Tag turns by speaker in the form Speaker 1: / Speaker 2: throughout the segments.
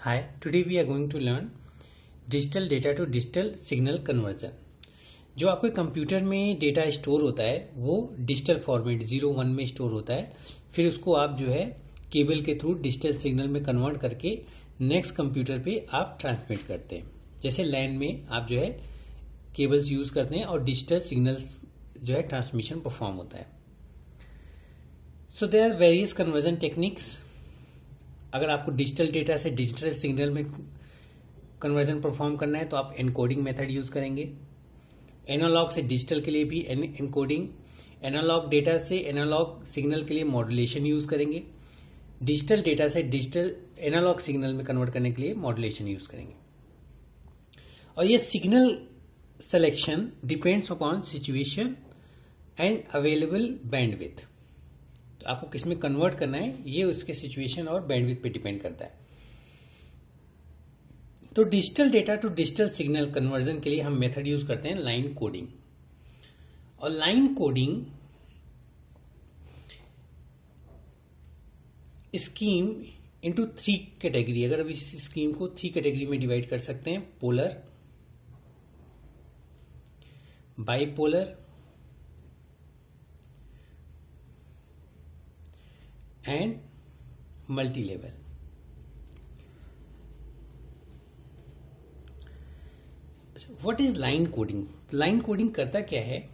Speaker 1: Hi, today we are going to learn digital data to digital signal conversion. जो आपके computer में data store होता है वो डिजिटल फॉर्मेट 0-1 में स्टोर होता है। फिर उसको आप जो है केबल के थ्रू डिजिटल सिग्नल में कन्वर्ट करके नेक्स्ट कंप्यूटर पे आप ट्रांसमिट करते हैं। जैसे लैन में आप जो है केबल्स यूज करते हैं और डिजिटल सिग्नल्स जो है ट्रांसमिशन परफॉर्म होता है। So there are various conversion techniques. अगर आपको डिजिटल डेटा से डिजिटल सिग्नल में कन्वर्जन परफॉर्म करना है तो आप एनकोडिंग मेथड यूज करेंगे। एनालॉग से डिजिटल के लिए भी एनकोडिंग, एनालॉग डेटा से एनालॉग सिग्नल के लिए मॉड्यूलेशन यूज करेंगे। डिजिटल डेटा से डिजिटल एनालॉग सिग्नल में कन्वर्ट करने के लिए मॉड्यूलेशन यूज करेंगे। और ये signal selection depends upon situation and available bandwidth. तो आपको किस में कन्वर्ट करना है ये उसके सिचुएशन और बैंडविड्थ पे डिपेंड करता है। तो digital data to digital signal conversion के लिए हम मेथड यूज करते हैं लाइन कोडिंग। और line coding scheme into 3 category. अगर अब इस स्कीम को 3 कैटेगरी में डिवाइड कर सकते हैं, polar, bipolar and multi level. What is line coding? Line coding करता क्या है?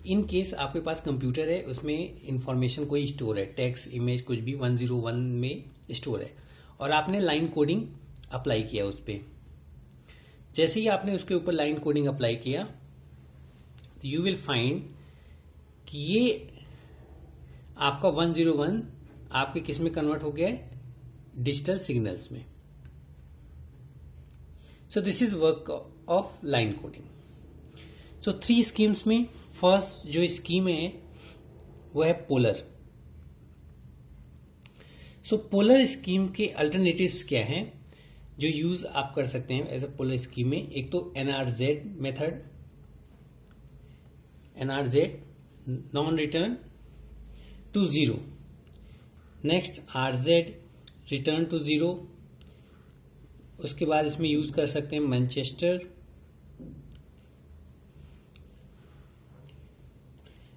Speaker 1: इन केस आपके पास कंप्यूटर है, उसमें इंफॉर्मेशन कोई स्टोर है, टेक्स्ट, इमेज, कुछ भी 101 में स्टोर है और आपने लाइन कोडिंग अप्लाई किया उस पर। जैसे ही आपने उसके ऊपर लाइन कोडिंग अप्लाई किया तो यू विल फाइंड कि ये आपका 101 आपके किस में कन्वर्ट हो गया है? डिजिटल सिग्नल्स में। So this is work of line coding. So 3 schemes में फर्स्ट जो स्कीम है वो है पोलर। सो पोलर स्कीम के अल्टरनेटिव्स क्या हैं जो यूज आप कर सकते हैं एज अ पोलर स्कीम में? एक तो NRZ method, NRZ non return to 0। Next RZ return to 0। उसके बाद इसमें यूज कर सकते हैं Manchester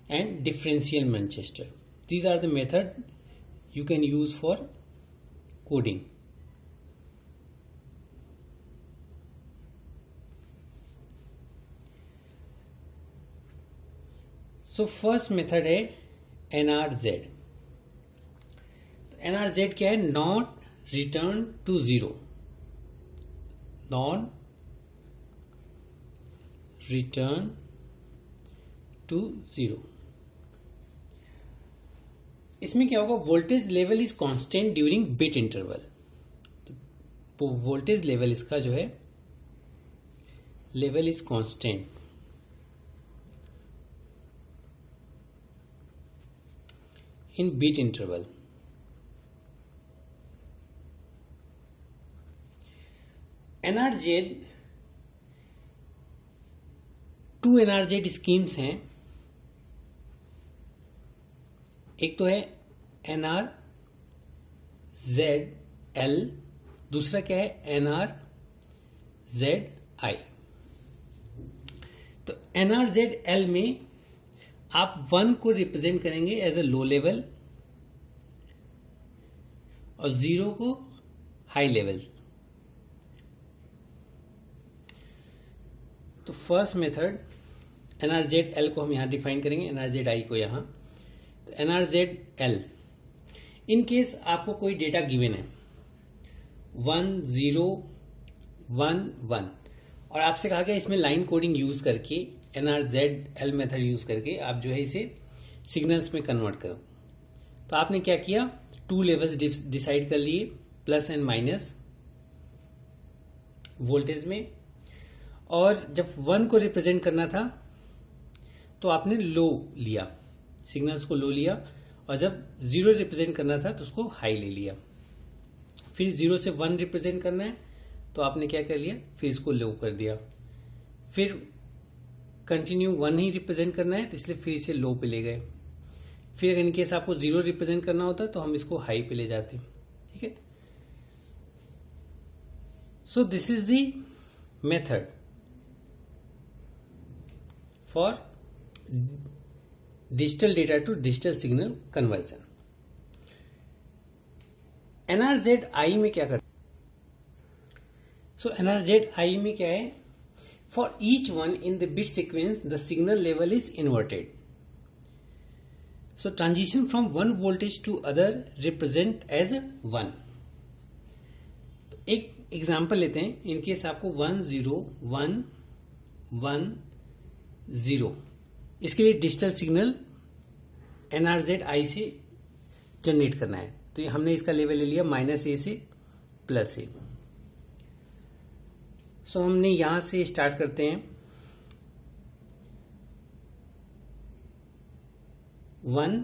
Speaker 1: and differential Manchester. These are the method you can use for coding. So first method है NRZ। NRZ क्या है? Not return to 0, non return to 0। इसमें क्या होगा? Voltage level is constant during bit interval. तो voltage level इसका जो है level is constant in bit interval. NRZ 2 NRZ schemes हैं। एक तो है NRZL, दूसरा क्या है? NRZI। तो NRZL में आप 1 को रिप्रेजेंट करेंगे एज अ लो लेवल और 0 को हाई लेवल। तो फर्स्ट मेथड NRZL को हम यहां डिफाइन करेंगे, NRZI को यहां। तो NRZL, इन केस आपको कोई डेटा गिवन है 1011 और आपसे कहा गया इसमें लाइन कोडिंग यूज करके NRZL मेथड यूज करके आप जो है इसे सिग्नल्स में कन्वर्ट करो। तो आपने क्या किया? 2 लेवल्स डिसाइड कर लिए, प्लस एंड माइनस वोल्टेज में। और जब 1 को रिप्रेजेंट करना था तो आपने लो लिया, सिग्नल्स को लो लिया, और जब 0 रिप्रेजेंट करना था तो उसको हाई ले लिया। फिर 0 से 1 रिप्रेजेंट करना है तो आपने क्या कर लिया? फिर इसको लो कर दिया। फिर कंटिन्यू 1 ही रिप्रेजेंट करना है तो इसलिए फिर इसे लो पे ले गए। फिर इन केस आपको 0 रिप्रेजेंट करना होता तो हम इसको हाई पे ले जाते। ठीक है, So this is the method for digital data to digital signal conversion. NRZ-I में क्या करते हैं? So NRZ-I में क्या है? For each one in the bit sequence, the signal level is inverted. So transition from one voltage to other represent as 1. एक example लेते हैं. इन केस आपको 1 0 1 1 0 इसके लिए डिजिटल सिग्नल NRZ-I से जनरेट करना है. तो ये हमने इसका लेवल ले लिया -A से +A. सो हमने यहां से स्टार्ट करते हैं 1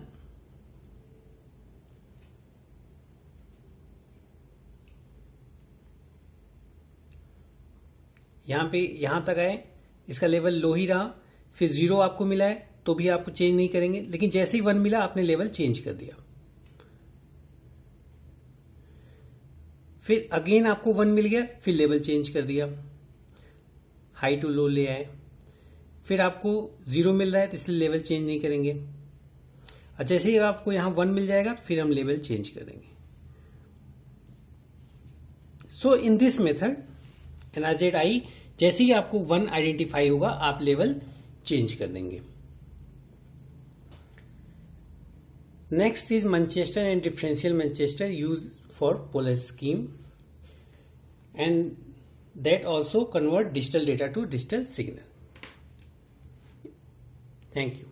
Speaker 1: यहां तक आए. इसका लेवल लो ही रहा. फिर 0 आपको मिला है तो भी आपको चेंज नहीं करेंगे, लेकिन जैसे ही 1 मिला आपने लेवल चेंज कर दिया. फिर अगेन आपको 1 मिल गया, फिर लेवल चेंज कर दिया, हाई टू लो ले आए. फिर आपको 0 मिल रहा है तो इसलिए लेवल चेंज नहीं करेंगे. और जैसे ही आपको यहां 1 मिल जाएगा तो फिर हम लेवल चेंज कर देंगे. सो इन दिस मेथड NRZ-I जैसे ही आपको 1 आइडेंटिफाई होगा आप लेवल चेंज कर देंगे. Next is Manchester and differential Manchester use for Polar scheme, and that also convert digital data to digital signal. Thank you.